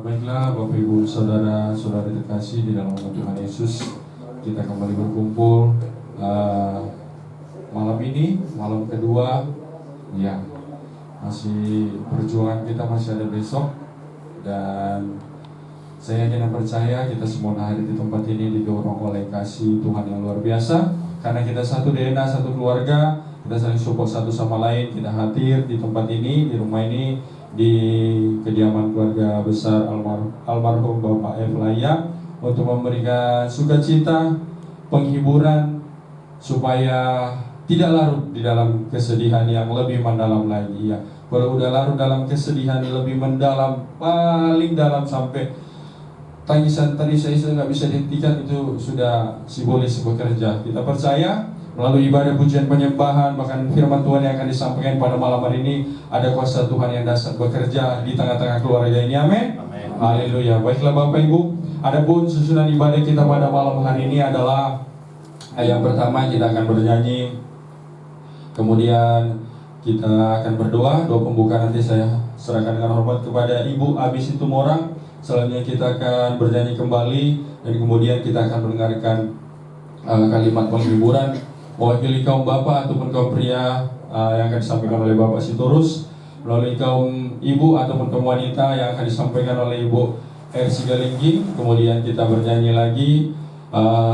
Baiklah Bapak Ibu Saudara terkasih di dalam nama Tuhan Yesus, kita kembali berkumpul malam ini, malam kedua. Ya, masih perjuangan kita masih ada besok. Dan saya yakin dan percaya kita semua hadir di tempat ini didorong oleh kasih Tuhan yang luar biasa. Karena kita satu DNA, satu keluarga, kita saling support satu sama lain. Kita hadir di tempat ini, di rumah ini, di kediaman keluarga besar almarhum Bapak Eflaya untuk memberikan sukacita, penghiburan, supaya tidak larut di dalam kesedihan yang lebih mendalam lagi ya. Kalau udah larut dalam kesedihan yang lebih mendalam, paling dalam sampai tangisan tadi saya nggak bisa dihentikan, itu sudah simbolis bekerja. Kita percaya melalui ibadah pujian penyembahan, bahkan firman Tuhan yang akan disampaikan pada malam hari ini, ada kuasa Tuhan yang dahsyat bekerja di tengah-tengah keluarga ini. Amin. Haleluya. Baiklah Bapak Ibu, adapun susunan ibadah kita pada malam hari ini adalah yang pertama kita akan bernyanyi, kemudian kita akan berdoa. Doa pembuka nanti saya serahkan dengan hormat kepada Ibu Abis itu Morang. Selanjutnya kita akan bernyanyi kembali, dan kemudian kita akan mendengarkan kalimat penghiburan mewakili kaum bapak ataupun kaum pria yang akan disampaikan oleh Bapak Sitorus, melalui kaum ibu ataupun kaum wanita yang akan disampaikan oleh Ibu R.C. Galinggi. Kemudian kita bernyanyi lagi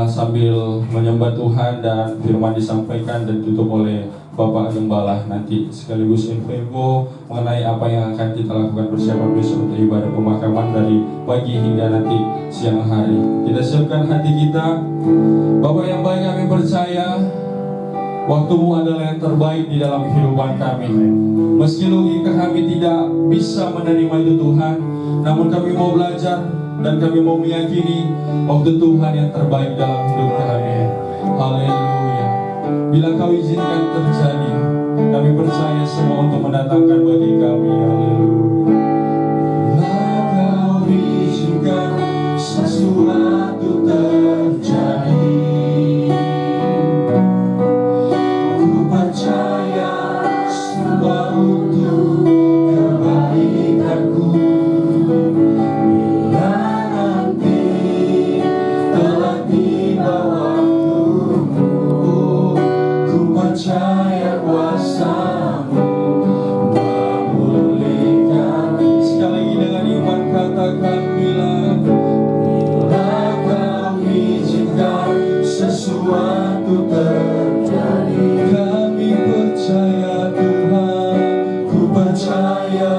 sambil menyembah Tuhan, dan firman disampaikan dan ditutup oleh Bapak Gembala nanti, sekaligus info mengenai apa yang akan kita lakukan persiapan besok untuk ibadah pemakaman dari pagi hingga nanti siang hari. Kita siapkan hati kita. Bapak yang baik, kami percaya waktu-Mu adalah yang terbaik di dalam kehidupan kami. Meski logika kami tidak bisa menerima itu Tuhan, namun kami mau belajar dan kami mau meyakini waktu Tuhan yang terbaik dalam hidup kami. Haleluya. Bila Kau izinkan terjadi, kami percaya semua untuk mendatangkan bagi kami. Haleluya. Bila Kau izinkan sesuatu terjadi, ku percaya semua untuk kebaikanku. Bila nanti telah tiba waktumu, ku percaya kuasa-Mu memulihkan. Sekali lagi dengan iman katakan, bila Kau izinkan sesuatu terjadi, kami percaya Tuhan, ku percaya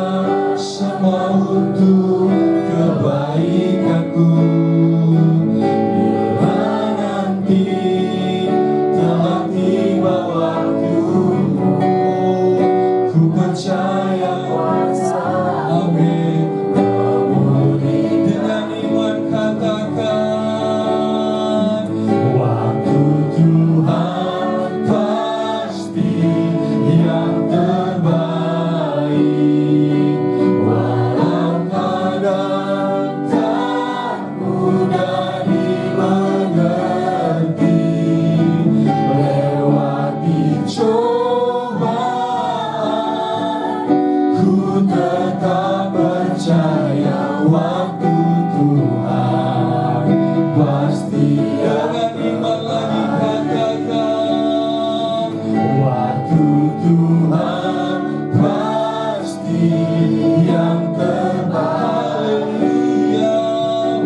semua untuk kebaikanku. Bila nanti telah tiba waktumu, ku percaya kuasa. Amin. Dengan iman katakan, waktu Tuhan pasti yang terbaik. Walau kadang tak mudah dimengerti, lewati cobaan, ku tetap percaya waktu Tuhan pasti. Dengan iman lagi katakan, waktu Tuhan pasti yang terbaik.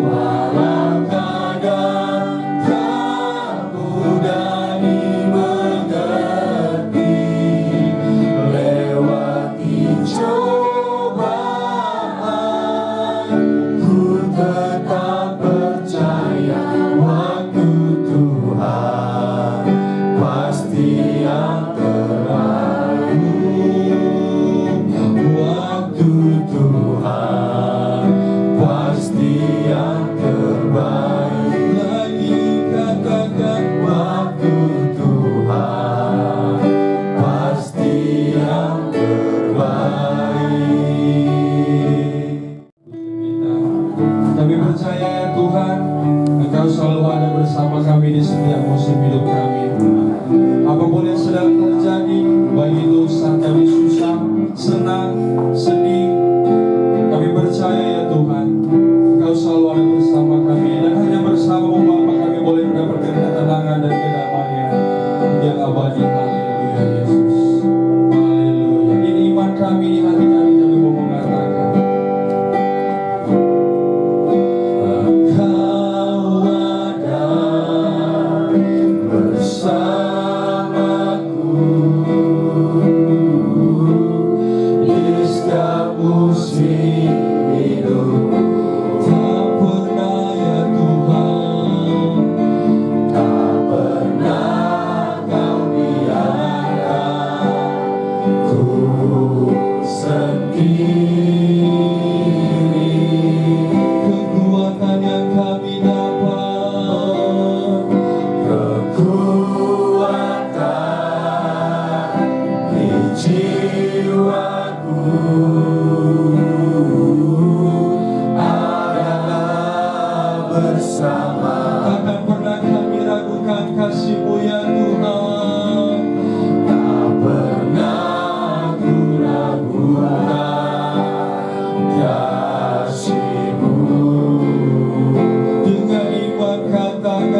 Walau kadang tak mudah dimengerti, lewati cobaan, ku tetap percaya waktu Tuhan pasti yang terbaik. Waktu Tuhan pasti yang terbaik. Lagi katakan, waktu Tuhan pasti yang terbaik. Kami percaya ya Tuhan, Engkau selalu ada bersama kami di setiap musim hidup kami. Apapun yang sedang terjadi, baik itu saat kami susah, senang, sedih, kami percaya ya Tuhan,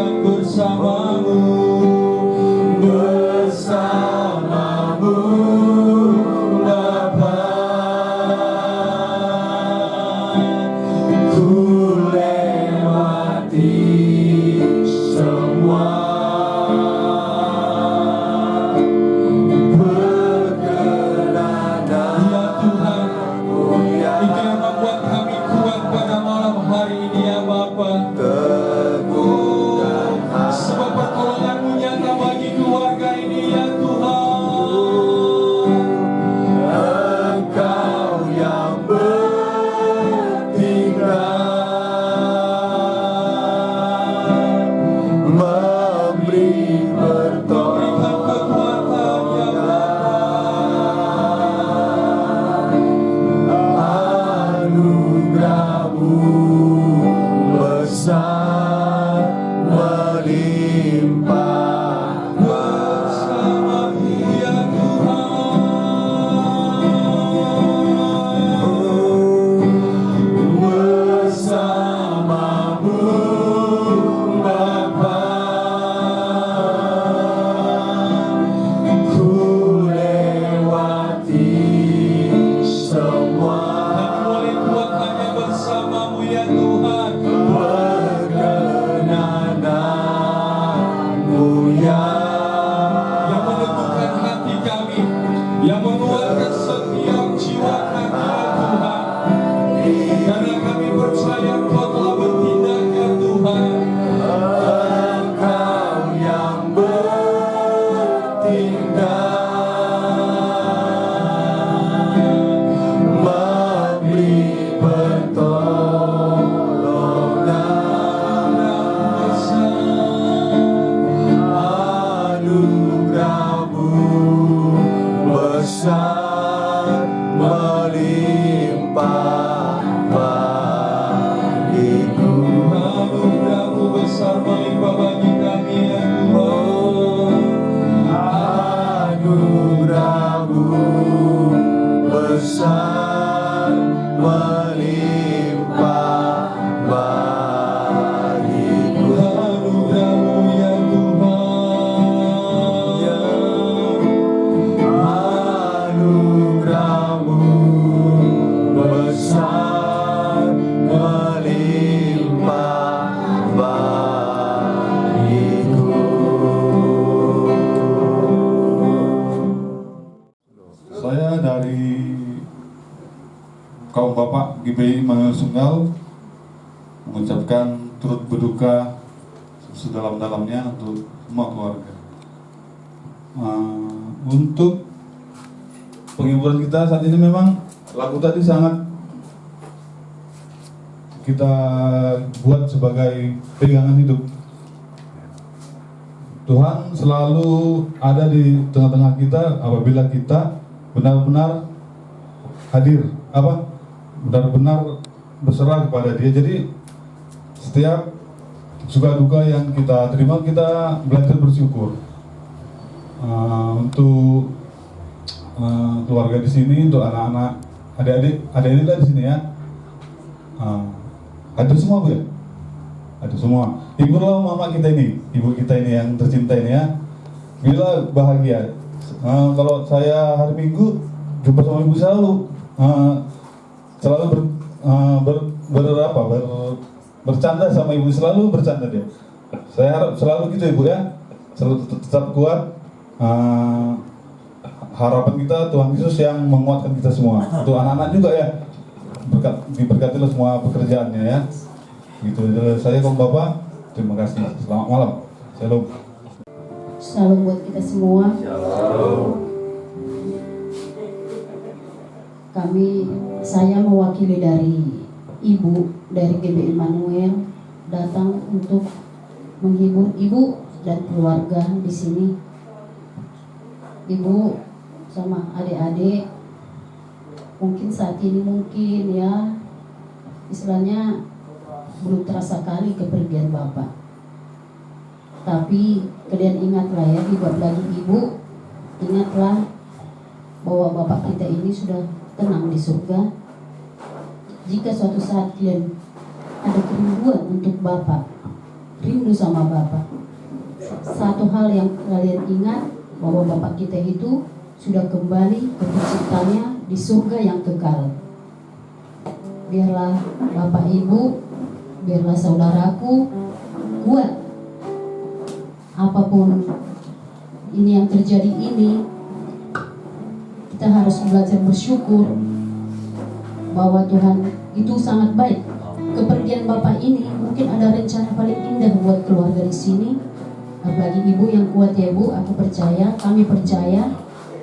akan bersamamu, bersamamu Bapa. Ku lewati semua perkenanan, ya Tuhan. Itu yang membuat kami kuat pada malam hari ini, ya Bapa. Sebab pertolongan-Mu nyata bagi keluarga ini, ya Tuhan. Engkau yang bertindak, memberi pertolongan, ya Bapa. Anugerah-Mu besar melimpah bersama-Mu, ya Tuhan. Bersama-Mu Bapa, ku lewati semua. Kami boleh kuat hanya bersama-Mu, ya Tuhan. Perkenanan-Mu yang menentukan hati kami, yang menguatkan setiap jiwa kami, ya Tuhan. Karena kami percaya Engkau telah bertindak, ya Tuhan. Engkau yang bertindak, memberi pertolongan besar. Anugerah-Mu besar melimpah bagiku. Anugerah-Mu besar melimpah bagi kami, ya Tuhan. Anugerah-Mu besar melimpah bagiku. Anugerah-Mu, ya Tuhan. Anugerah-Mu besar melimpah bagiku. Saya dari kaum Bapak GBI Manuel Sunggal mengucapkan turut berduka sedalam-dalamnya untuk semua keluarga. Untuk penghiburan kita saat ini memang lagu tadi sangat kita buat sebagai pegangan hidup. Tuhan selalu ada di tengah-tengah kita apabila kita benar-benar hadir, benar-benar berserah kepada Dia. Jadi setiap suka duka yang kita terima, kita belajar bersyukur. Untuk keluarga di sini, untuk anak-anak, adik-adik lah di sini, ya. Ada semua, Bu, ya? Ada semua. Hiburlah mama kita ini, ibu kita ini yang tercinta ini, ya. Bila bahagia. Kalau saya hari Minggu jumpa sama ibu selalu bercanda sama ibu, selalu bercanda dia. Saya harap selalu gitu, Ibu, ya. Selalu tetap kuat. Harapan kita Tuhan Yesus yang menguatkan kita semua. Untuk anak-anak juga, ya. Diberkatilah semua pekerjaannya, ya. Gitu. Saya Kom Bapak, terima kasih. Selamat malam. Shalom. Shalom buat kita semua. Shalom. Saya mewakili dari Ibu dari GBI Manuel datang untuk menghibur Ibu dan keluarga di sini. Ibu sama adik-adik mungkin saat ini ya istilahnya belum terasa kali kepergian Bapak. Tapi kalian ingatlah ya, buat lagi Ibu, ingatlah bahwa Bapak kita ini sudah tenang di surga. Jika suatu saat kalian ada kerinduan untuk Bapak, rindu sama Bapak. Satu hal yang kalian ingat, bahwa Bapak kita itu sudah kembali ke penciptanya di surga yang kekal. Biarlah Bapak Ibu, biarlah saudaraku kuat. Apapun ini yang terjadi ini, kita harus belajar bersyukur bahwa Tuhan itu sangat baik. Kepergian Bapak ini mungkin ada rencana paling indah buat keluarga di sini. Apalagi Ibu yang kuat ya Bu, aku percaya, kami percaya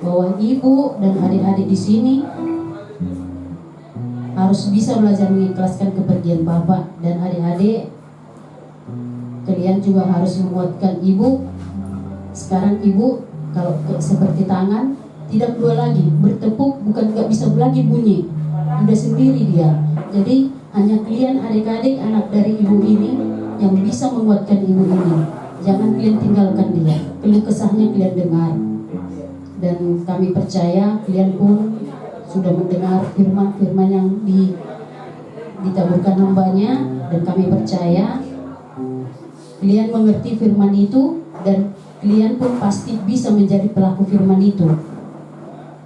bahwa Ibu dan adik-adik di sini harus bisa belajar mengikhlaskan kepergian Bapak, dan adik-adik kalian juga harus menguatkan Ibu. Sekarang Ibu kalau seperti tangan tidak dua lagi, bertepuk bukan nggak bisa lagi bunyi, udah sendiri dia. Jadi hanya kalian adik-adik anak dari Ibu ini yang bisa menguatkan Ibu ini. Jangan kalian tinggalkan dia, keluh kesahnya kalian dengar. Dan kami percaya kalian pun sudah mendengar firman-firman yang ditaburkan hambanya, dan kami percaya kalian mengerti firman itu, dan kalian pun pasti bisa menjadi pelaku firman itu.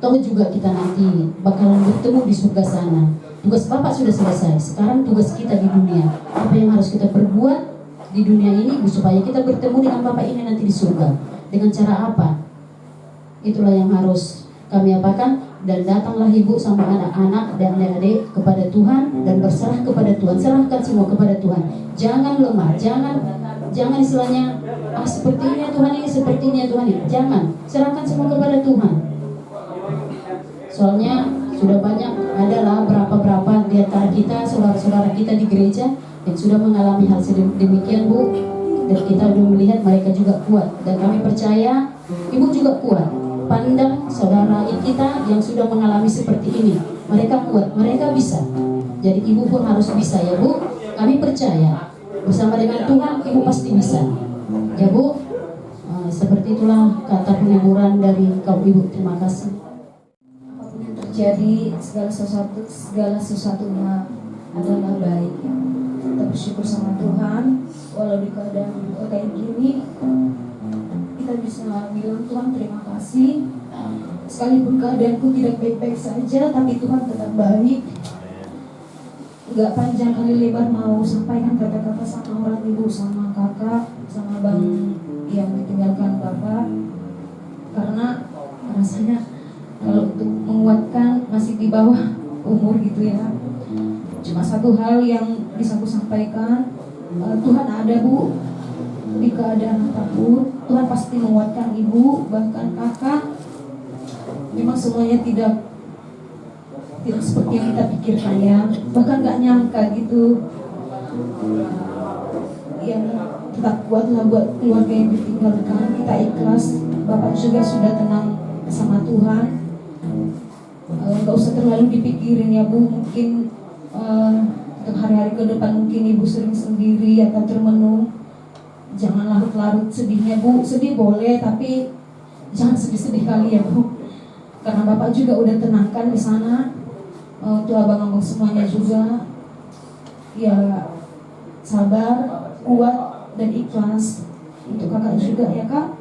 Toh juga kita nanti bakalan bertemu di surga sana. Tugas Bapak sudah selesai, sekarang tugas kita di dunia. Apa yang harus kita perbuat di dunia ini supaya kita bertemu dengan Bapak ini nanti di surga. Dengan cara apa? Itulah yang harus kami apakan. Dan datanglah Ibu sama anak-anak dan adik-adik kepada Tuhan dan berserah kepada Tuhan. Serahkan semua kepada Tuhan. Jangan lemah, jangan istilahnya seperti ini ya Tuhan, ini seperti ini ya Tuhan ini. Jangan, serahkan semua kepada Tuhan. Soalnya sudah banyak adalah berapa di antara kita, saudara-saudara kita di gereja yang sudah mengalami hal demikian Bu, dan kita sudah melihat mereka juga kuat, dan kami percaya Ibu juga kuat. Pandang saudara kita yang sudah mengalami seperti ini, mereka kuat, mereka bisa. Jadi Ibu pun harus bisa ya Bu. Kami percaya bersama dengan Tuhan Ibu pasti bisa ya Bu. Seperti itulah kata penghiburan dari kaum Ibu. Terima kasih. Apapun yang terjadi, segala sesuatunya adalah baik ya. Kita bersyukur sama Tuhan, walau di keadaan kayak gini kita bisa bilang Tuhan terima kasih. Sekalipun keadaanku tidak baik-baik saja, tapi Tuhan tetap baik. Gak panjang kali lebar mau sampaikan kata-kata sama orang Ibu, sama kakak, sama bang yang ditinggalkan Bapak. Karena rasanya kalau untuk menguatkan masih di bawah umur gitu ya. Cuma satu hal yang bisa aku sampaikan, Tuhan ada Bu. Di keadaan apapun Tuhan pasti menguatkan Ibu, bahkan kakak. Memang semuanya tidak seperti yang kita pikirkan ya, bahkan gak nyangka gitu. Yang tetap kuatlah buat keluarga yang ditinggalkan, kita ikhlas. Bapak juga sudah tenang sama Tuhan. Gak usah terlalu dipikirin ya Bu. Mungkin untuk hari-hari ke depan mungkin Ibu sering sendiri atau termenung. Jangan larut-larut sedihnya Bu. Sedih boleh, tapi jangan sedih-sedih kali ya Bu. Karena Bapak juga udah tenangkan di sana. Untuk abang-abang semuanya juga, ya sabar, kuat, dan ikhlas. Untuk kakak juga ya Kak.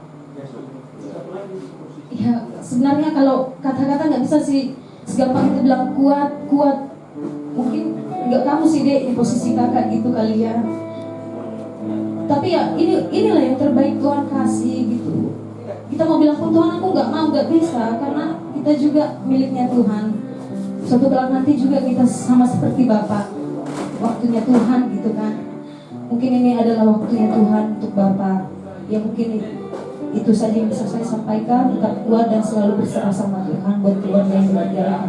Ya sebenarnya kalau kata-kata nggak bisa sih segampang itu bilang kuat. Mungkin nggak kamu sih Dek di posisi kakak gitu kali ya. Tapi ya inilah yang terbaik Tuhan kasih gitu. Kita mau bilang pun Tuhan aku nggak bisa, karena kita juga miliknya Tuhan. Suatu kelak nanti juga kita sama seperti Bapak, waktunya Tuhan gitu kan. Mungkin ini adalah waktunya Tuhan untuk Bapak. Ya mungkin itu saja yang bisa saya sampaikan. Tetap kuat dan selalu berserah sama Tuhan buat keluarga yang berjalan.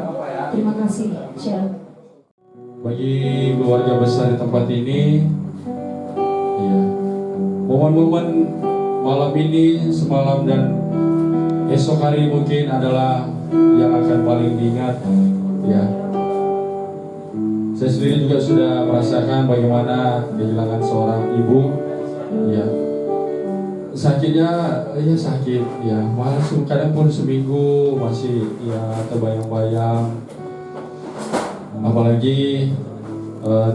Terima kasih. Shalom. Bagi keluarga besar di tempat ini, ya, momen-momen malam ini, semalam dan esok hari mungkin adalah yang akan paling diingat. Ya, saya sendiri juga sudah merasakan bagaimana kehilangan seorang ibu. Ya, sakitnya, ya sakit. Ya, masuk kadang pun seminggu masih ya terbayang-bayang. Apalagi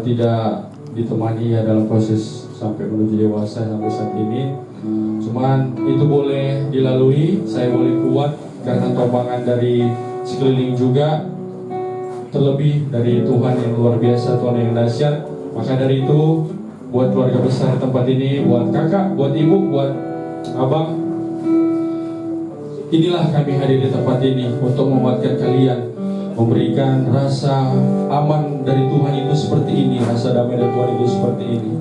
tidak ditemani ya dalam proses sampai menuju dewasa sampai saat ini. Cuman itu boleh dilalui, saya boleh kuat karena topangan dari sekeliling juga, terlebih dari Tuhan yang luar biasa, Tuhan yang dahsyat. Maka dari itu, buat keluarga besar tempat ini, buat kakak, buat ibu, buat abang, inilah kami hadir di tempat ini untuk menguatkan kalian, memberikan rasa aman dari Tuhan itu seperti ini, rasa damai dari Tuhan itu seperti ini.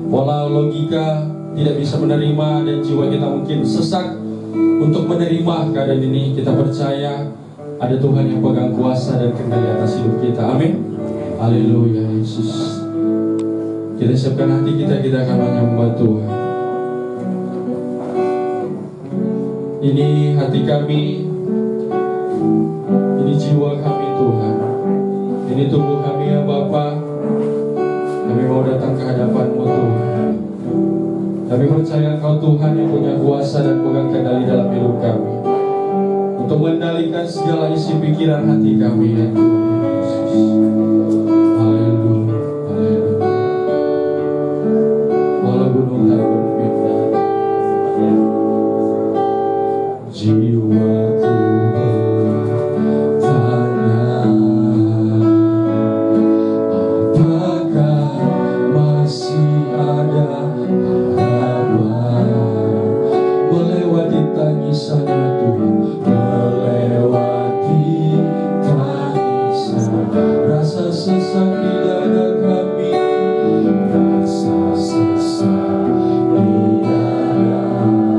Walau logika tidak bisa menerima dan jiwa kita mungkin sesak untuk menerima keadaan ini, kita percaya ada Tuhan yang pegang kuasa dan kendali atas hidup kita. Amin. Haleluya Yesus. Kita siapkan hati kita akan menyembah Tuhan. Ini hati kami, ini jiwa kami Tuhan, ini tubuh kami ya Bapa. Kami mau datang ke hadapan-Mu Tuhan. Kami percaya Engkau Tuhan yang punya kuasa dan pegang kendali dalam hidup kami, untuk mengendalikan segala isi pikiran hati kami ya Tuhan Yesus. Haleluya, haleluya. Walau gunung tak berpindah, jiwaku bertanya, apakah masih ada harapan melewati tangisannya Tuhan, melewati tangisan, rasa sesak di dada kami, rasa sesak di dada.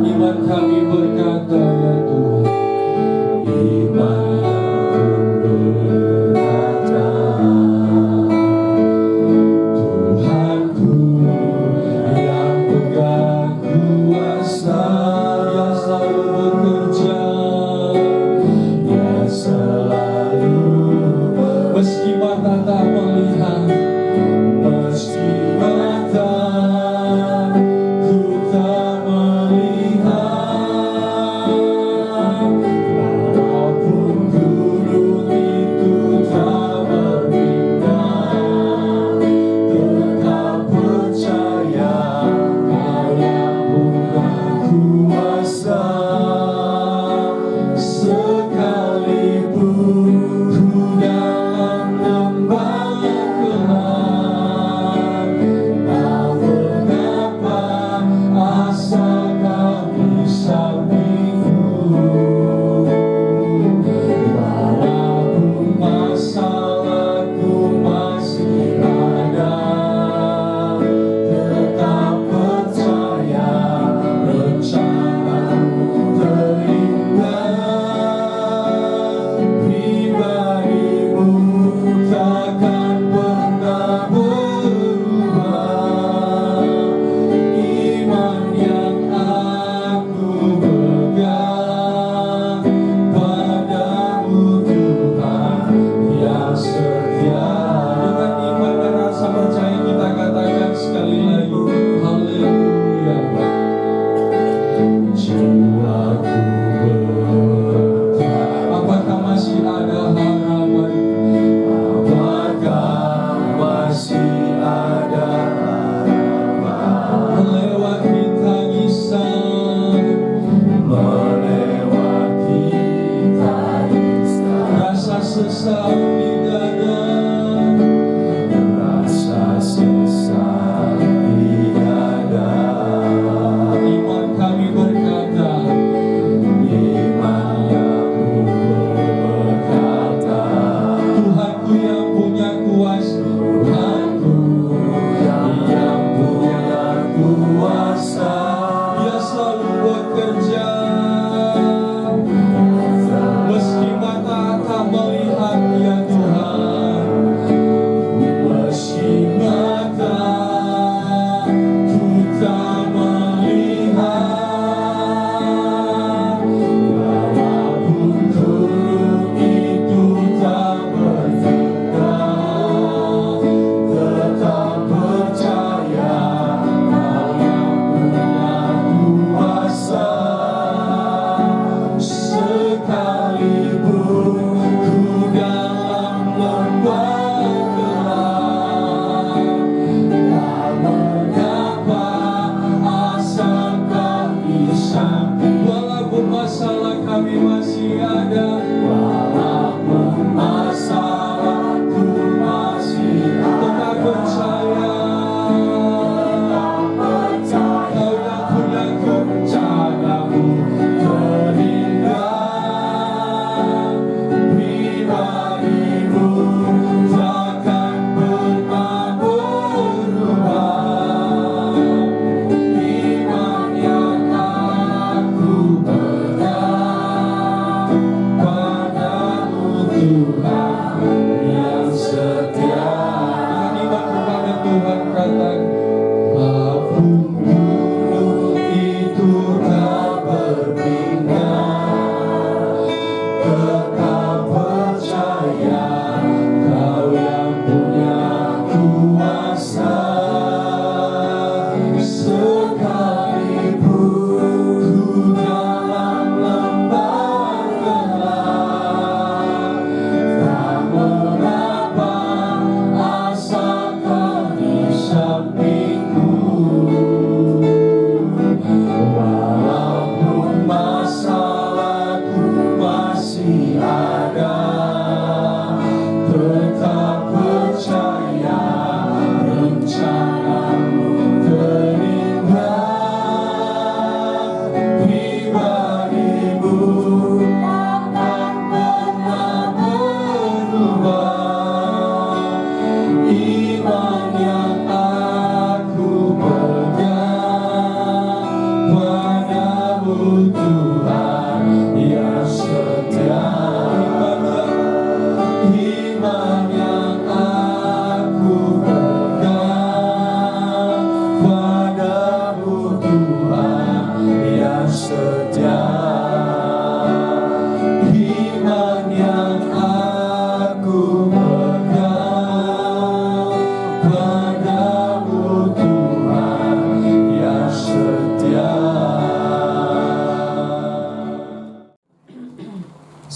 Iman kami berkata ya Tuhan, iman yang berkata, Tuhanku yang pegang kuasa, yang selalu bekerja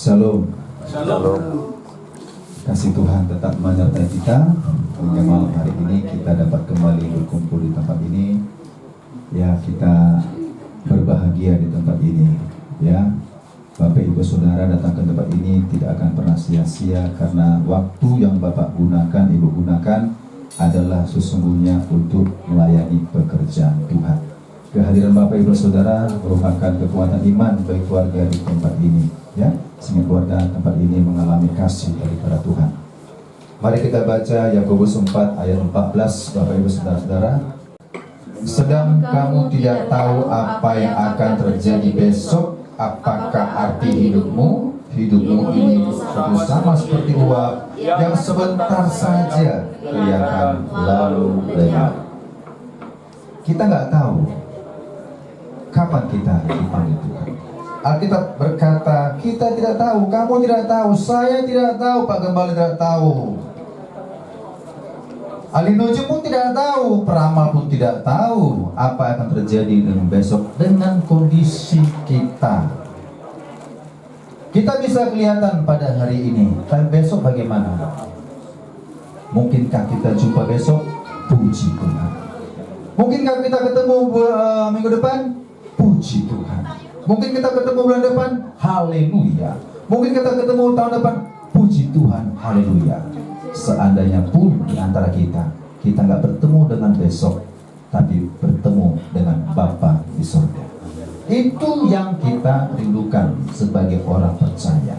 Shalom. Kasih Tuhan tetap menyertai kita hingga malam hari ini kita dapat kembali berkumpul di tempat ini. Ya, kita berbahagia di tempat ini. Ya, Bapak Ibu Saudara datang ke tempat ini tidak akan pernah sia-sia karena waktu yang Bapak gunakan, Ibu gunakan adalah sesungguhnya untuk melayani pekerjaan Tuhan. Kehadiran Bapak Ibu Saudara merupakan kekuatan iman bagi keluarga di tempat ini. Ya, sehingga keluarga tempat ini mengalami kasih daripada Tuhan. Mari kita baca Yakobus 4 ayat 14, Bapak Ibu Saudara-saudara. Sedang kamu tidak tahu apa yang akan terjadi besok, apakah arti hidupmu? Hidupmu ini sama seperti uap yang sebentar saja kelihatan lalu lenyap. Kita nggak tahu kapan kita dipanggil Tuhan. Alkitab berkata, kita tidak tahu, kamu tidak tahu, saya tidak tahu, Pak Gembala tidak tahu, Alinoji pun tidak tahu, peramal pun tidak tahu apa akan terjadi dengan besok dengan kondisi kita. Kita bisa kelihatan pada hari ini, tapi besok bagaimana? Mungkinkah kita jumpa besok? Puji Tuhan. Mungkinkah kita ketemu minggu depan? Puji Tuhan. Mungkin kita ketemu bulan depan, haleluya. Mungkin kita ketemu tahun depan, puji Tuhan, haleluya. Seandainya pun di antara kita nggak bertemu dengan besok, tapi bertemu dengan Bapa di surga. Itu yang kita rindukan sebagai orang percaya.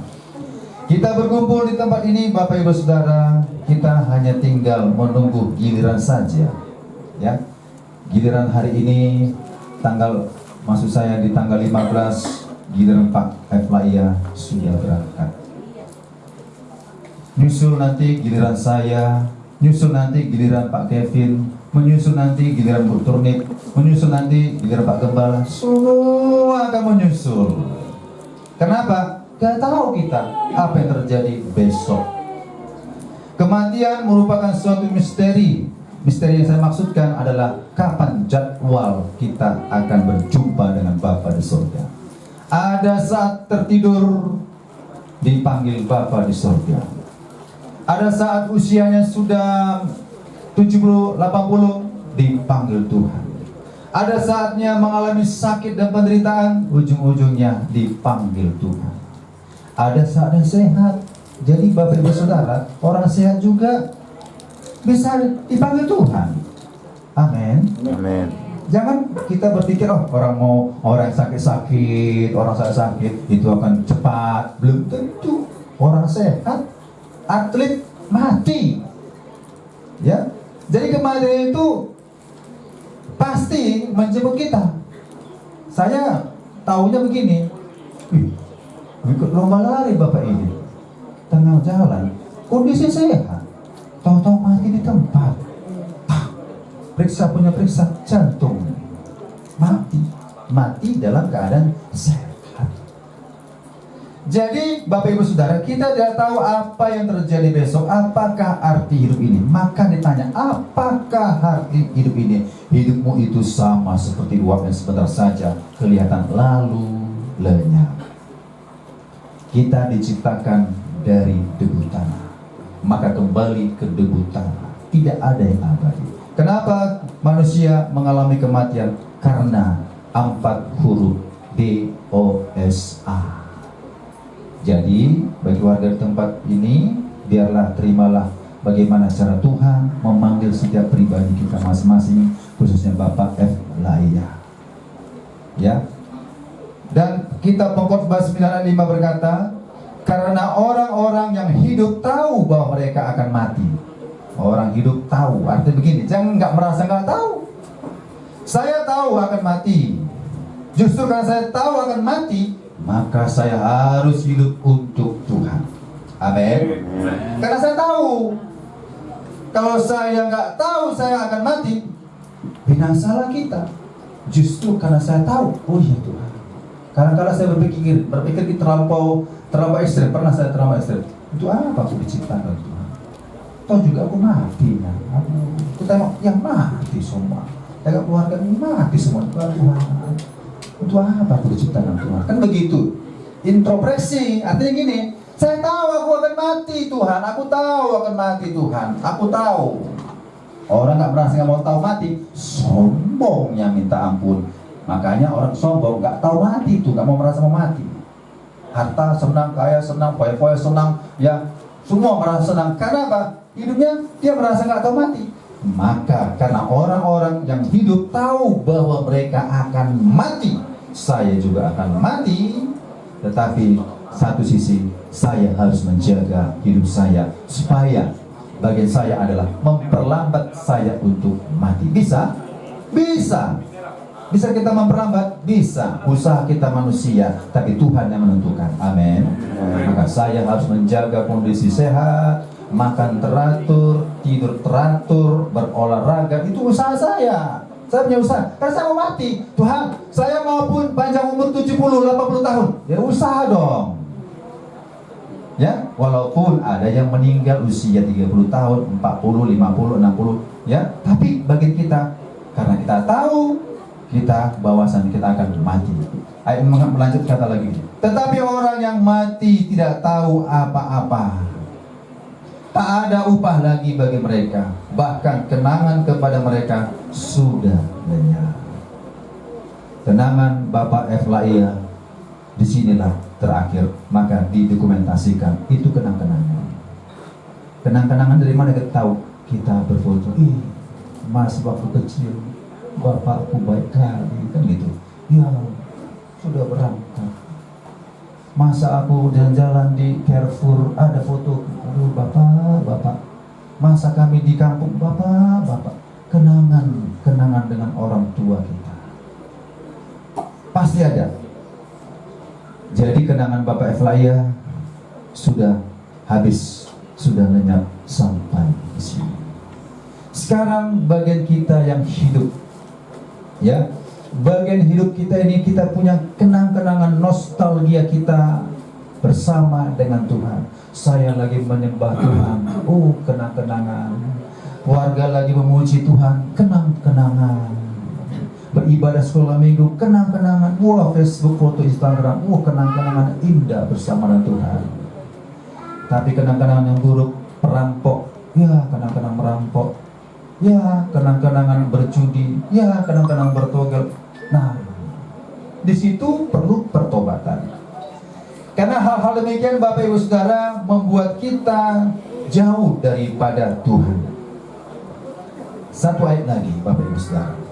Kita berkumpul di tempat ini, Bapak Ibu Saudara, kita hanya tinggal menunggu giliran saja. Ya, giliran hari ini maksud saya di tanggal 15 giliran Pak Eflaia sudah berangkat. Nyusul nanti giliran saya, nyusul nanti giliran Pak Kevin, menyusul nanti giliran Bu Turnip, menyusul nanti giliran Pak Gembala. Semua akan menyusul. Kenapa? Gak tahu kita apa yang terjadi besok. Kematian merupakan suatu misteri. Misteri yang saya maksudkan adalah kapan jadwal kita akan berjumpa dengan Bapa di surga. Ada saat tertidur dipanggil Bapa di surga. Ada saat usianya sudah 70, 80 dipanggil Tuhan. Ada saatnya mengalami sakit dan penderitaan, ujung-ujungnya dipanggil Tuhan. Ada saatnya sehat. Jadi Bapak Ibu Saudara, orang sehat juga bisa dipanggil Tuhan. Amin. Amin. Jangan kita berpikir orang sakit-sakit itu akan cepat. Belum tentu. Orang sehat, atlet mati. Ya. Jadi kematian itu pasti menjemput kita. Saya tahunya begini. Ikut lomba lari Bapak ini. Tengah jalan, kondisi sehat. Tahu-tahu mati di tempat. Periksa jantung. Mati dalam keadaan sehat. Jadi Bapak Ibu Saudara, kita tidak tahu apa yang terjadi besok. Apakah arti hidup ini? Maka ditanya, apakah arti hidup ini? Hidupmu itu sama seperti uap yang sebentar saja kelihatan lalu lenyap. Kita diciptakan dari debu tanah, maka kembali ke debu tanah. Tidak ada yang abadi. Kenapa manusia mengalami kematian? Karena 4 huruf DOSA. Jadi bagi warga di tempat ini, terimalah bagaimana cara Tuhan memanggil setiap pribadi kita masing-masing, khususnya Bapak Eflaia. Ya. Dan kitab Pengkhotbah 9:5 berkata, karena orang-orang yang hidup tahu bahwa mereka akan mati. Orang hidup tahu, artinya begini, jangan nggak merasa nggak tahu. Saya tahu akan mati. Justru karena saya tahu akan mati, maka saya harus hidup untuk Tuhan. Amin. Karena saya tahu. Kalau saya nggak tahu saya akan mati, binasalah kita. Justru karena saya tahu, oh iya Tuhan. Kadang-kadang saya berpikir terlampau ekstrem. Pernah saya terlampau ekstrem. Itu apa aku diciptakan Tuhan? Toh juga aku mati. Aku tengok yang mati semua. Tengok keluarga ini mati semua. Tuhan, untuk apa aku diciptakan Tuhan? Kan begitu introspeksi. Artinya gini, saya tahu aku akan mati Tuhan, aku tahu akan mati Tuhan, aku tahu. Orang nggak mau tahu mati, sombongnya minta ampun. Makanya orang sombong nggak tahu mati itu, nggak mau merasa mau mati. Harta senang, kaya senang, foya-foya senang, ya semua merasa senang. Karena apa? Hidupnya dia merasa nggak tahu mati. Maka karena orang-orang yang hidup tahu bahwa mereka akan mati, saya juga akan mati. Tetapi satu sisi saya harus menjaga hidup saya supaya bagian saya adalah memperlambat saya untuk mati. Bisa? Bisa. Bisa kita memperlambat? Bisa. Usaha kita manusia, tapi Tuhan yang menentukan. Amin. Maka saya harus menjaga kondisi sehat, makan teratur, tidur teratur, berolahraga. Itu usaha saya. Saya punya usaha. Karena saya mau mati. Tuhan, saya maupun panjang umur 70-80 tahun. Ya usaha dong. Ya, walaupun ada yang meninggal usia 30 tahun, 40, 50, 60, ya, tapi bagi kita, karena kita tahu kita bahwasan kita akan mati. Ayat melanjut kata lagi. Tetapi orang yang mati tidak tahu apa-apa. Tak ada upah lagi bagi mereka, bahkan kenangan kepada mereka sudah lenyap. Kenangan Bapak Eflaia disinilah terakhir, maka didokumentasikan. Itu kenang-kenangan. Kenang-kenangan dari mana kita tahu? Kita berfoto. Mas waktu kecil bapakku baik kali, kan gitu. Ya sudah berangkat. Masa aku jalan-jalan di Carrefour ada foto. Aduh bapak. Masa kami di kampung bapak. Kenangan dengan orang tua kita. Pasti ada. Jadi kenangan Bapak Eflaia sudah habis, sudah lenyap sampai di sini. Sekarang bagian kita yang hidup, ya, bagian hidup kita ini kita punya kenang-kenangan nostalgia kita bersama dengan Tuhan. Saya lagi menyembah Tuhan, kenang-kenangan. Keluarga lagi memuji Tuhan, kenang-kenangan. Beribadah sekolah minggu, kenang-kenangan. Facebook, foto Instagram, kenang-kenangan indah bersama dengan Tuhan. Tapi kenang-kenangan yang buruk, perampok, ya kenang-kenang merampok, ya kenang-kenangan berjudi, ya kenang-kenang bertogel. Nah, di situ perlu pertobatan. Karena hal-hal demikian Bapak Ibu Saudara membuat kita jauh daripada Tuhan. Satu ayat lagi Bapak Ibu Saudara.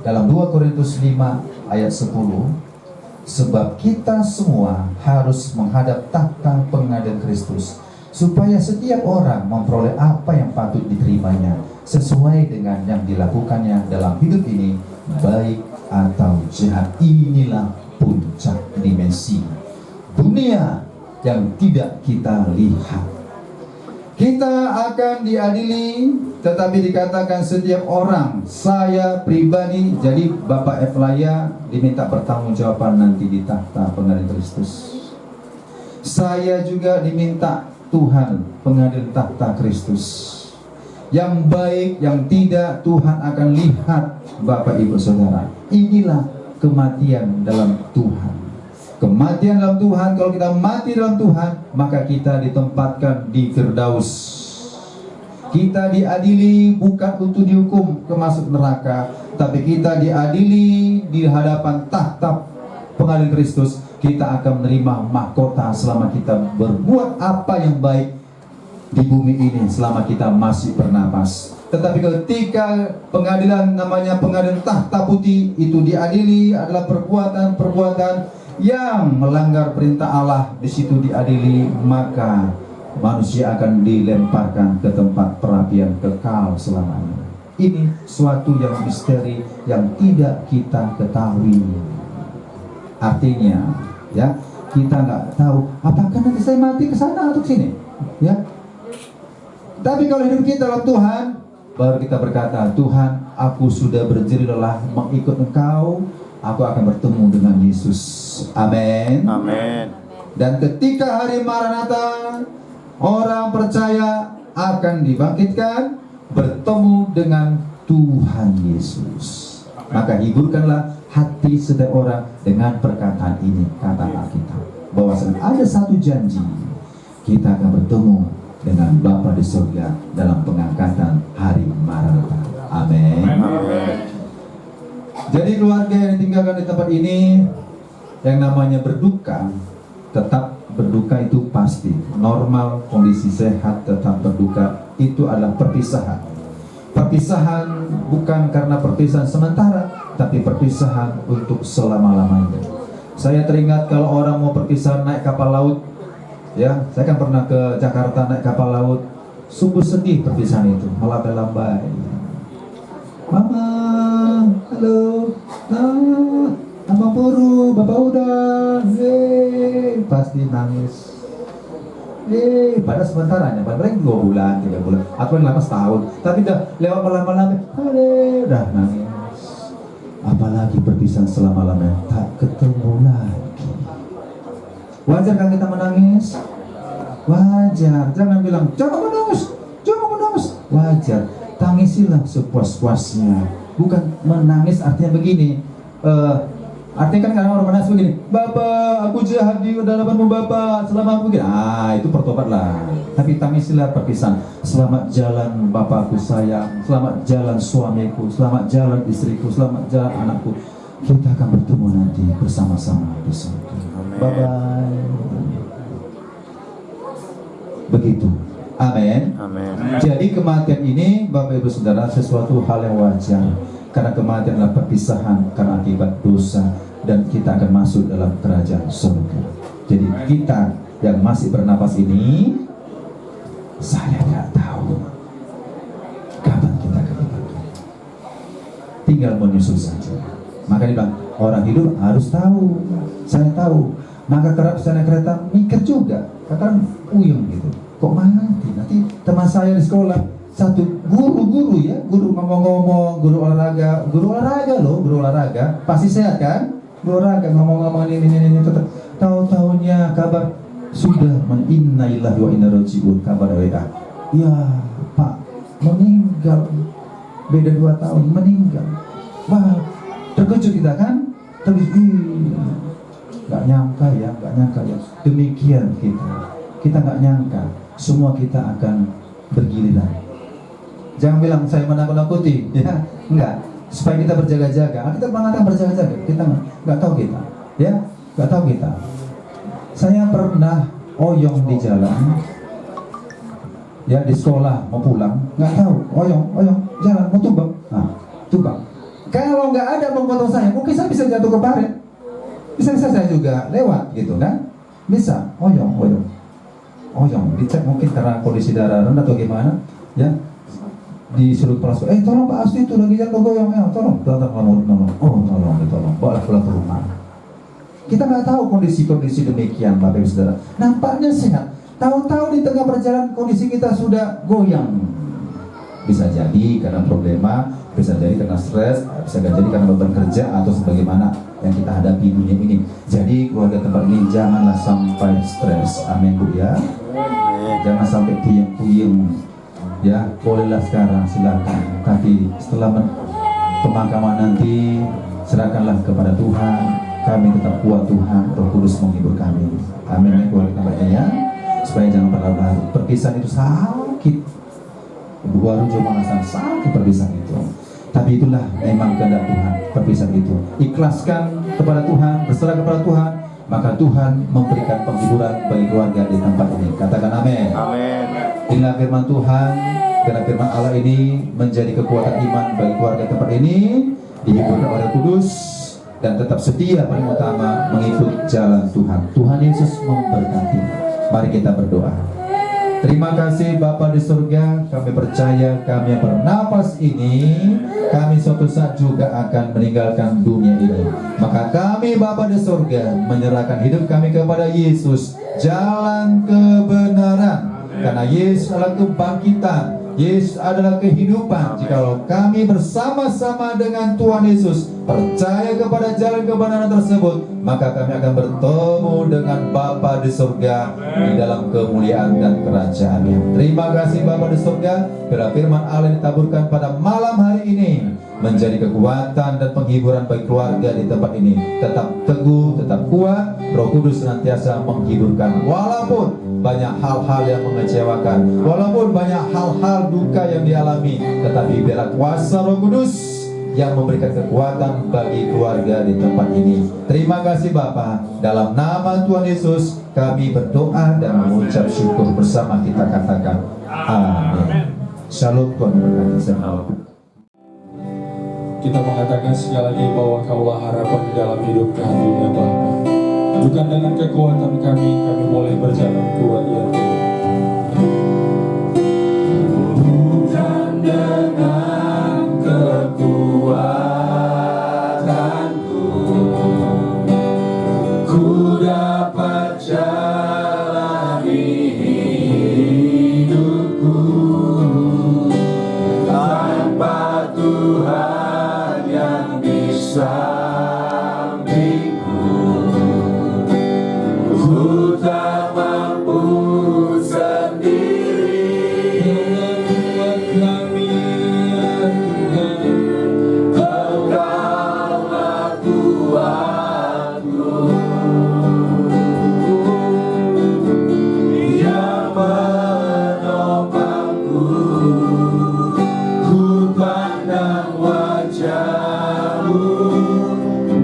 Dalam 2 Korintus 5 ayat 10, sebab kita semua harus menghadap takhta pengadilan Kristus, supaya setiap orang memperoleh apa yang patut diterimanya sesuai dengan yang dilakukannya dalam hidup ini, baik atau jahat. Inilah puncak dimensi dunia yang tidak kita lihat. Kita akan diadili, tetapi dikatakan setiap orang, saya pribadi, jadi Bapak Eflaia diminta pertanggungjawaban nanti di takhta pengadilan Kristus. Saya juga diminta Tuhan pengadilan takhta Kristus. Yang baik, yang tidak, Tuhan akan lihat Bapak Ibu Saudara. Inilah kematian dalam Tuhan. Kematian dalam Tuhan, kalau kita mati dalam Tuhan, maka kita ditempatkan di Firdaus. Kita diadili bukan untuk dihukum ke masuk neraka, tapi kita diadili di hadapan takhta pengadilan Kristus. Kita akan menerima mahkota selama kita berbuat apa yang baik di bumi ini, selama kita masih bernapas. Tetapi ketika pengadilan, namanya pengadilan takhta putih, itu diadili adalah perbuatan-perbuatan yang melanggar perintah Allah, di situ diadili, maka manusia akan dilemparkan ke tempat perapian kekal selamanya. Ini suatu yang misteri yang tidak kita ketahui. Artinya, ya, kita nggak tahu apakah nanti saya mati ke sana atau ke sini, ya. Tapi kalau hidup kita dalam Tuhan, baru kita berkata, Tuhan, aku sudah berjerih lelah mengikut Engkau. Aku akan bertemu dengan Yesus. Amin. Amin. Dan ketika hari Maranatha, orang percaya akan dibangkitkan, bertemu dengan Tuhan Yesus. Maka hiburkanlah hati setiap orang dengan perkataan ini, kata Alkitab, bahwa ada satu janji, kita akan bertemu dengan Bapa di surga dalam pengangkatan hari Maranatha. Amin. Jadi keluarga yang ditinggalkan di tempat ini, yang namanya berduka, tetap berduka itu pasti. Normal, kondisi sehat, tetap berduka. Itu adalah perpisahan. Perpisahan bukan karena perpisahan sementara, tapi perpisahan untuk selama-lamanya. Saya teringat kalau orang mau perpisahan naik kapal laut, ya, saya kan pernah ke Jakarta naik kapal laut, sungguh sedih perpisahan itu, melambai-lambai. Mama, halo, Abang Puru, Bapak udah, pasti nangis. Pada sementaranya, paling 2 bulan, 3 bulan, atau lama setahun, tapi udah lewat lama-lama, udah nangis. Apalagi perpisahan selama-lamanya, tak ketemu lagi. Wajar kan kita menangis? Wajar, jangan bilang jangan menangis. Wajar, tangisilah sepuas-puasnya. Bukan menangis artinya begini. Artinya kan kadang orang menangis begini, Bapak, aku jahat di hadapanmu Bapak, selama aku begini. Itu bertobatlah. Tapi tangisilah perpisahan. Selamat jalan Bapakku sayang, selamat jalan suamiku, selamat jalan istriku, selamat jalan anakku. Kita akan bertemu nanti bersama-sama di surga. Bye-bye. Begitu. Amin. Jadi kematian ini, Bapak Ibu Saudara, sesuatu hal yang wajar. Karena kematian adalah perpisahan karena akibat dosa, dan kita akan masuk dalam kerajaan surga. Jadi kita yang masih bernapas ini, saya tidak tahu kapan kita akan dipanggil. Tinggal menyusul saja. Maka dibilang orang hidup harus tahu. Saya tahu. Maka kerap saya naik kereta mikir juga. Kadang uyung gitu. Kok mati? Nanti teman saya di sekolah, satu guru ya, guru ngomong-ngomong, guru olahraga loh, guru olahraga, pasti sehat kan? Guru olahraga ngomong-ngomong ini tetap. Tahu-tahunya kabar sudah inna lillahi wa inna ilaihi raji'un, kabar WA. Ya Pak, meninggal, beda 2 tahun meninggal. Wah, terkejut kita kan? Gak nyangka ya. Demikian kita gak nyangka. Semua kita akan bergiliran. Jangan bilang saya menakut-nakuti, ya, enggak. Supaya kita berjaga-jaga. Kita mengatakan berjaga-jaga. Kita nggak tahu kita, ya, nggak tahu kita. Saya pernah oyong di jalan, ya, di sekolah mau pulang, nggak tahu, oyong jalan mau tumbang, tumbang. Kalau nggak ada memotong saya, mungkin saya bisa jatuh ke parit, bisa saya juga lewat, gitu kan? Bisa, oyong. Dicek mungkin karena kondisi darah rendah atau gimana, ya. Disuruh kepala sekolah, tolong Pak Asti itu lagi jatuh goyang, tolong, bawa pulang ke rumah. Kita nggak tahu kondisi demikian, Bapak Ibu Saudara. Nampaknya sehat, tahu-tahu di tengah perjalanan kondisi kita sudah goyang. Bisa jadi karena problema, bisa jadi karena stres, bisa jadi karena beban kerja atau sebagaimana yang kita hadapi dunia ini. Jadi keluarga tempat ini janganlah sampai stres, amin Bu ya. Jangan sampai puyeng-puyeng. Ya, bolehlah sekarang silakan. Tapi setelah pemakaman nanti serahkanlah kepada Tuhan. Kami tetap kuat Tuhan, Roh Kudus menghibur kami. Amin ya keluarga tempatnya ya. Supaya jangan pernah berlalu. Perpisahan itu sakit. Ibu baru juga merasakan sakit perpisahan itu. Tapi itulah memang kehendak Tuhan, perpisahan itu. Ikhlaskan kepada Tuhan, berserah kepada Tuhan, maka Tuhan memberikan penghiburan bagi keluarga di tempat ini. Katakan amin. Amin. Inilah firman Tuhan, karena firman Allah ini menjadi kekuatan iman bagi keluarga tempat ini, dihiburkan oleh Kudus, dan tetap setia paling utama mengikut jalan Tuhan. Tuhan Yesus memberkati. Mari kita berdoa. Terima kasih Bapa di surga, kami percaya kami yang bernapas ini, kami suatu saat juga akan meninggalkan dunia ini. Maka kami Bapa di surga menyerahkan hidup kami kepada Yesus, jalan kebenaran. Karena Yesus adalah kebangkitan, Yesus adalah kehidupan. Jikalau kami bersama-sama dengan Tuhan Yesus, percaya kepada jalan kebenaran tersebut, maka kami akan bertemu dengan Bapa di surga di dalam kemuliaan dan kerajaan-Nya. Terima kasih Bapa di surga, bila firman Allah ditaburkan pada malam hari ini menjadi kekuatan dan penghiburan bagi keluarga di tempat ini. Tetap teguh, tetap kuat, Roh Kudus senantiasa menghiburkan. Walaupun banyak hal-hal yang mengecewakan, walaupun banyak hal-hal duka yang dialami, tetapi biarlah kuasa Roh Kudus yang memberikan kekuatan bagi keluarga di tempat ini. Terima kasih Bapa. Dalam nama Tuhan Yesus kami berdoa dan mengucap syukur bersama, kita katakan amin. Shalom, Tuhan berkati semua. Kita mengatakan sekali lagi bahwa Kaulah harapan di dalam hidup kami ya Bapa. Bukan dengan kekuatan kami boleh berjalan keluar yang hidup. Bukan dengan kekuatanku ku dapat jalani hidupku, tanpa Tuhan yang di sampingku ku tak mampu sendiri. Kami ya Tuhan, Engkaulah kuatku yang menopangku. Ku pandang wajah-Mu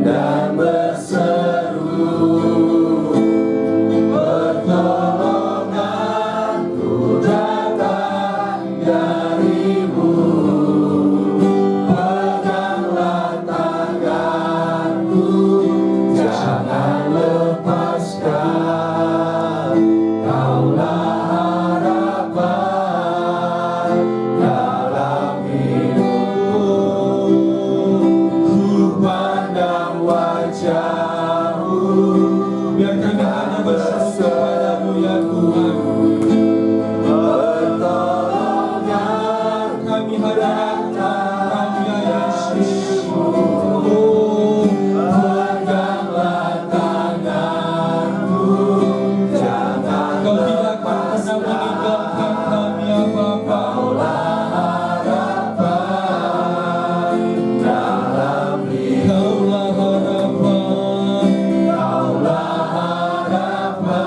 dan berseru, pertolonganku datang dari-Mu. Peganglah tanganku, jangan lepaskan. Kaulah harapan dalam hidupku. Ku pandang wajah-Mu, biar kami hanya berseru padamu ya Tuhan. Pertolongan kami harapkan ya Yesus. Oh, peganglah tanganku, jangan Kau tidak akan pernah meninggalkan kami ya Bapa. Kaulah harapan dalam hidup. Kaulah harapan, Kaulah harapan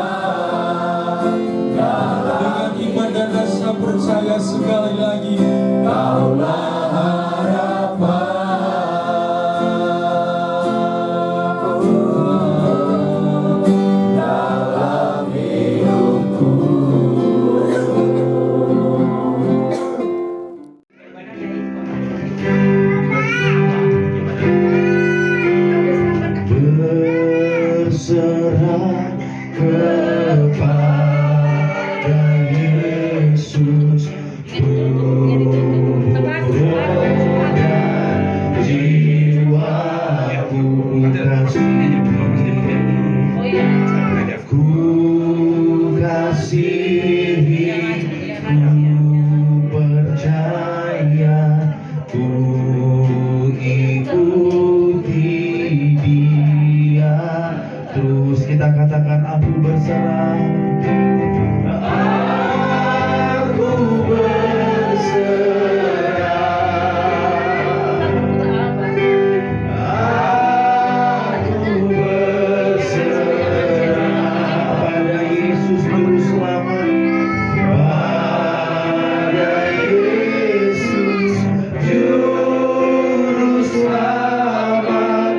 dengan iman dan rasa percaya sekali lagi. Kaulah harapan dalam hidupku. Berserah kepada Yesus, tubuh dan jiwaku ku kasihi, ku percaya, ku ikuti Dia. Terus kita katakan, aku berserah, aku berserah, aku berserah pada Yesus Juru Selamat, pada Yesus Juru Selamat.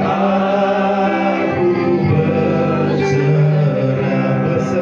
Aku berserah, berserah.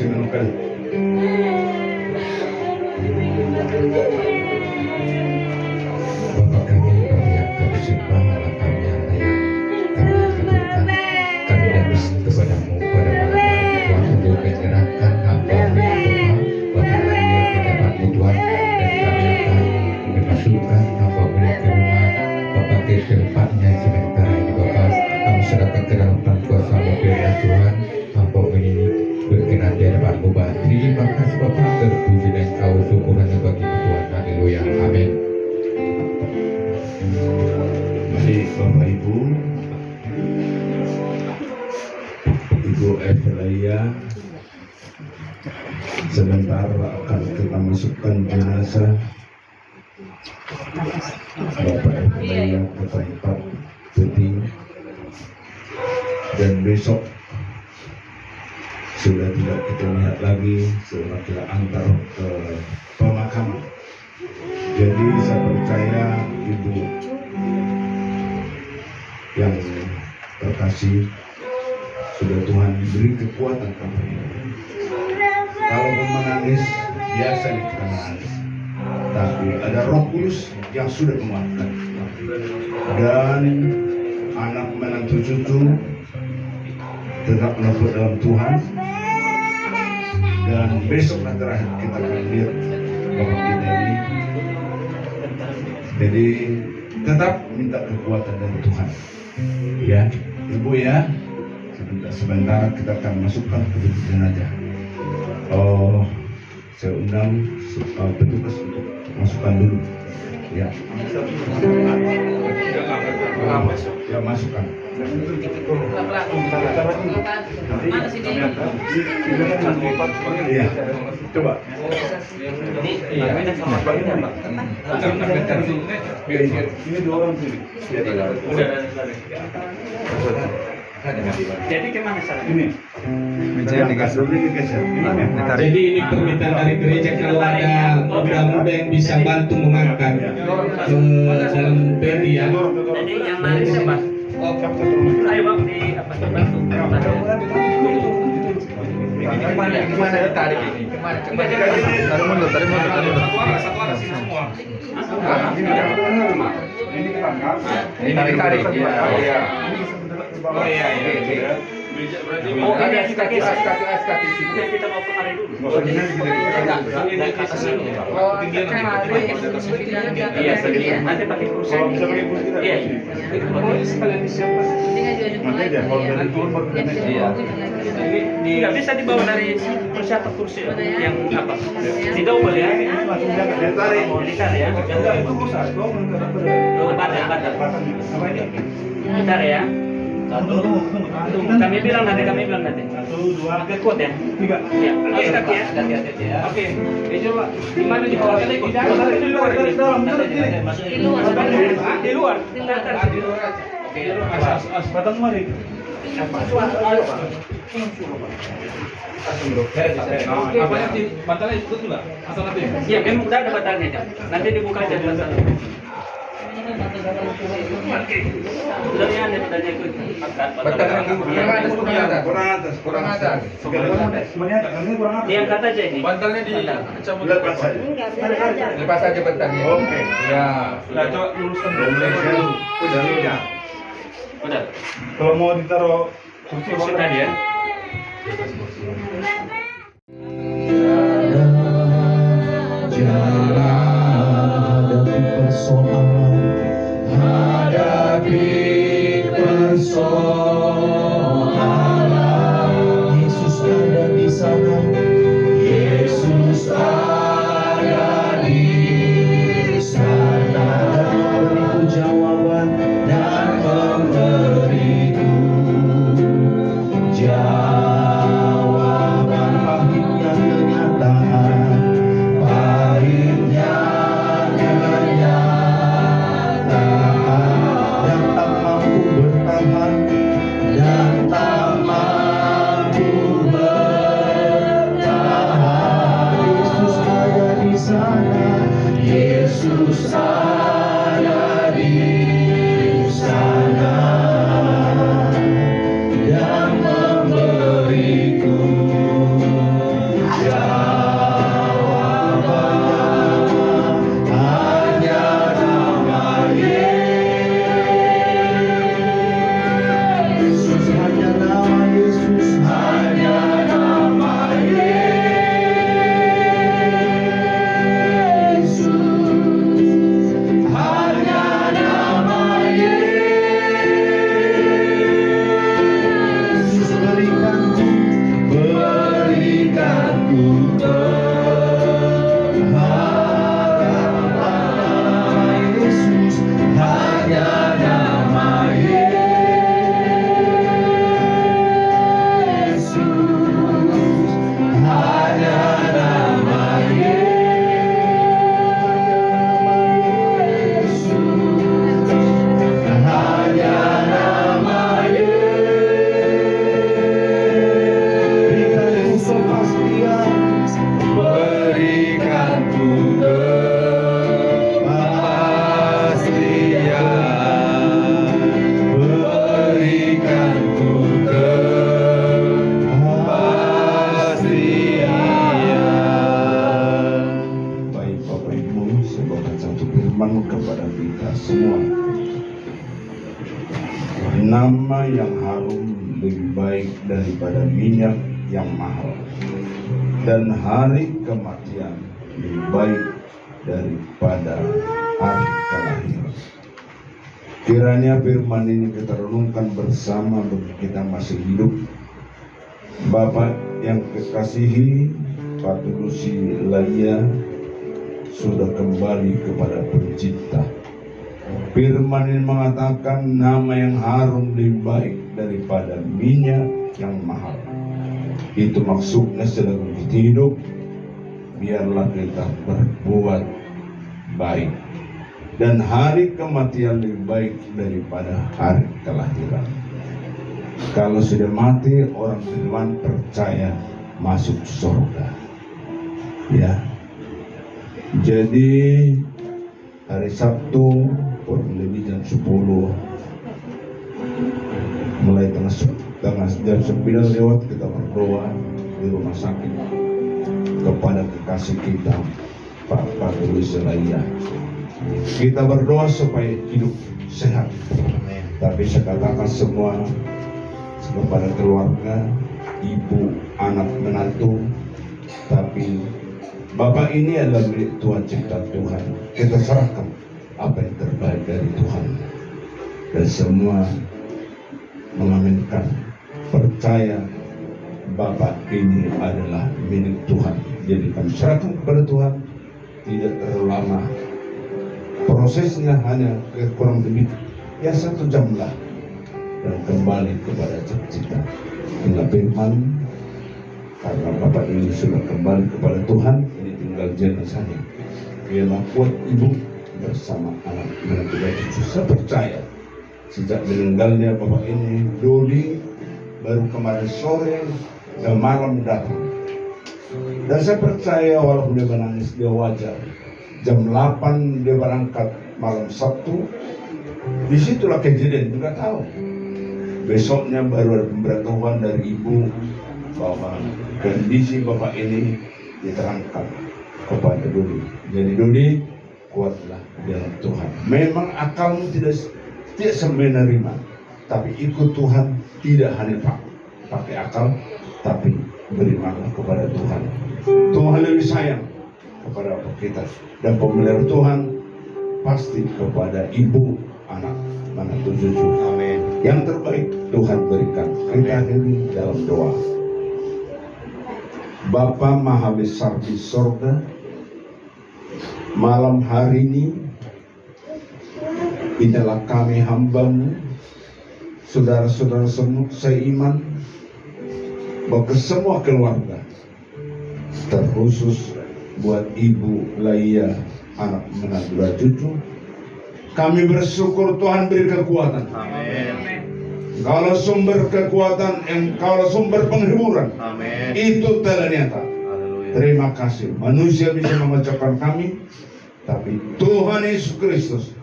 sinunukan. Bapa kami yang tersimpan malam kami yang layak, kami haturkan kami datang kepadamu pada malam hari Tuhan untuk menyerahkan hamba yang doa Bapa Maria ke hadapan-Mu Tuhan, dan kami akan memasukkan hamba beliau ke rumah Bapa ke tempatnya sementara ini Bapa. Kami serahkan ke dalam tangan kuasa-Mu ya Tuhan, hamba ini berkenan di hadapan-Mu Bapa. Terima kasih Bapa, terpuji dan Kau syukur hanya bagi-Mu Tuhan. Haleluya, amin. Mari Bapak Ibu, Ibu Evelaya, sebentar akan kita masukkan jenazah Bapak Evelaya ke tempat peti, dan besok sudah tidak kita lihat lagi, sudah kita antar ke pemakaman. Jadi saya percaya Ibu yang terkasih, sudah Tuhan beri kekuatan kepada Ibu. Kalau menangis, biasa kita menangis, tapi ada Roh Kudus yang sudah menguatkan. Dan anak menantu cucu tetap menopang dalam Tuhan. Dan besok terakhir kita akan lihat Bapak kita ini. Jadi tetap minta kekuatan dari Tuhan. Ya, Ibu ya. Sebentar kita akan masukkan ke jenazah. Oh, saya undang petugas untuk masukkan dulu. Ya. Ya, masukkan. Iya. Coba. Ini dua orang sini. Jadi kemana sana? Ini. Jadi ini permintaan dari gereja, kalau ada muda-muda yang bisa bantu mengangkat ke dalam peti ya. Jadi yang mana siapa? Ayo bang di apa bantu? Gimana ditarik ini? Tarik mundur. Satu arah sini semua. Ini tarik. Iya. Oh iya. Oh ada kaki kita mau kemari dulu. Enggak ke atas ini. Oh iya sedikit. Nanti pakai kursi. Iya. Sekalian disiapkan. Nggak bisa dibawa dari persiapan kursi yang apa? Tidak boleh ya. Ditarik ya. Itu pusat. Badan. Bentar ya. Kami bilang nanti. 1, 2, kuat ya. 3. Ya. Kaki ya. Hati-hati ya. Oke. Coba. Di mana di bawah? Di luar. Di luar. Oke. Batang mari. Apanya sih? Batalnya itu juga? Asal nanti? Iya, memang udah ada batalnya. Nanti dibuka aja batalnya. Kurang atas. Diangkat aja ini. Bantalnya lepas aja bantalnya. Oke. Ya. Nah, coba luruskan dulu. Udah. Kalau mau ditaruh Kursi tadi ya. Yesus ada di sana. Yesus ada di sana. Memberiku jawaban dan memberiku jawaban. Kepada kita semua, nama yang harum lebih baik daripada minyak yang mahal, dan hari kematian lebih baik daripada hari kelahiran. Kiranya firman ini kita renungkan bersama bagi kita masih hidup. Bapak yang kekasihi, Patudusi Laia sudah kembali kepada Pencipta. Firman ini mengatakan nama yang harum lebih baik daripada minyak yang mahal. Itu maksudnya sedang kita hidup, biarlah kita berbuat baik. Dan hari kematian lebih baik daripada hari kelahiran. Kalau sudah mati, orang beriman percaya masuk surga. Ya. Jadi hari Sabtu kurang lebih jam 10, mulai jam 9 lewat kita berdoa di rumah sakit kepada kekasih kita Pak Patudusi Laia. Kita berdoa supaya hidup sehat. Tapi saya katakan semua kepada keluarga, ibu, anak, menantu, tapi Bapak ini adalah milik Tuhan, cipta Tuhan. Kita serahkan apa yang terbaik dari Tuhan. Dan semua mengaminkan, percaya Bapak ini adalah milik Tuhan. Jadi kami serahkan kepada Tuhan. Tidak terlalu lama. Prosesnya hanya kurang lebih 1 jam lah. Dan kembali kepada cipta. Inilah firman. Karena Bapak ini sudah kembali kepada Tuhan, ini tinggal jenazahnya. Biarlah kuat ibu bersama anak menantu dan cucu. Saya percaya sejak meninggalnya Bapak ini, Dodi baru kemarin sore dan malam datang. Dan saya percaya walaupun dia menangis, dia wajar. Jam 8 dia berangkat malam Sabtu. Disitulah kejadian juga tahu. Besoknya baru ada pemberitahuan dari ibu bahwa kondisi Bapak ini diterangkan kepada Dodi. Jadi Dodi, kuatlah dalam Tuhan. Memang akalmu tidak menerima, tapi ikut Tuhan tidak hanya pakai akal, tapi berimanlah kepada Tuhan. Tuhan lebih sayang kepada kita, dan pemelihara Tuhan pasti kepada ibu, anak, menantu, cucu. Amin. Yang terbaik Tuhan berikan. Kita akhiri dalam doa. Bapa Maha Besar di sorga, malam hari ini inilah kami hamba-Mu, saudara-saudara semua seiman, bahwa semua keluarga, terkhusus buat Ibu Laia, anak menantu dan cucu, kami bersyukur Tuhan beri kekuatan. Amin. Kalau sumber kekuatan, kalau sumber penghiburan, amin, itu telah nyata. Terima kasih. Manusia bisa memecahkan kami, tapi Tuhan Yesus Kristus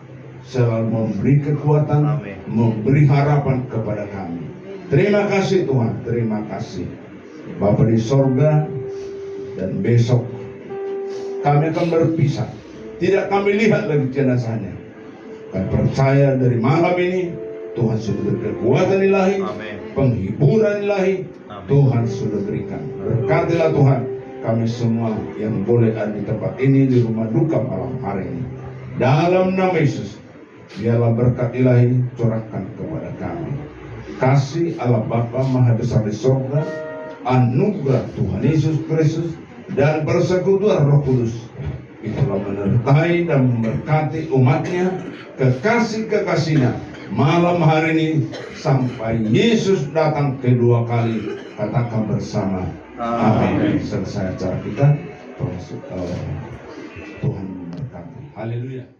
selalu memberi kekuatan, amin, memberi harapan kepada kami. Terima kasih Tuhan, terima kasih. Bapa di sorga, dan besok kami akan berpisah. Tidak kami lihat lagi jenazahnya. Kami percaya dari malam ini Tuhan sudah beri kekuatan ilahi, amin, penghiburan ilahi, amin, Tuhan sudah berikan. Berkatilah Tuhan kami semua yang boleh ada di tempat ini, di rumah duka malam hari ini. Dalam nama Yesus, biarlah berkat ilahi curahkan kepada kami. Kasih Allah Bapa Maha Besar di sorga, anugerah Tuhan Yesus Kristus dan persekutuan Roh Kudus telah menyertai dan memberkati umatnya, kekasih-kekasihnya malam hari ini sampai Yesus datang kedua kali. Katakan bersama amin. Selesai acara kita, Tuhan memberkati. Haleluya.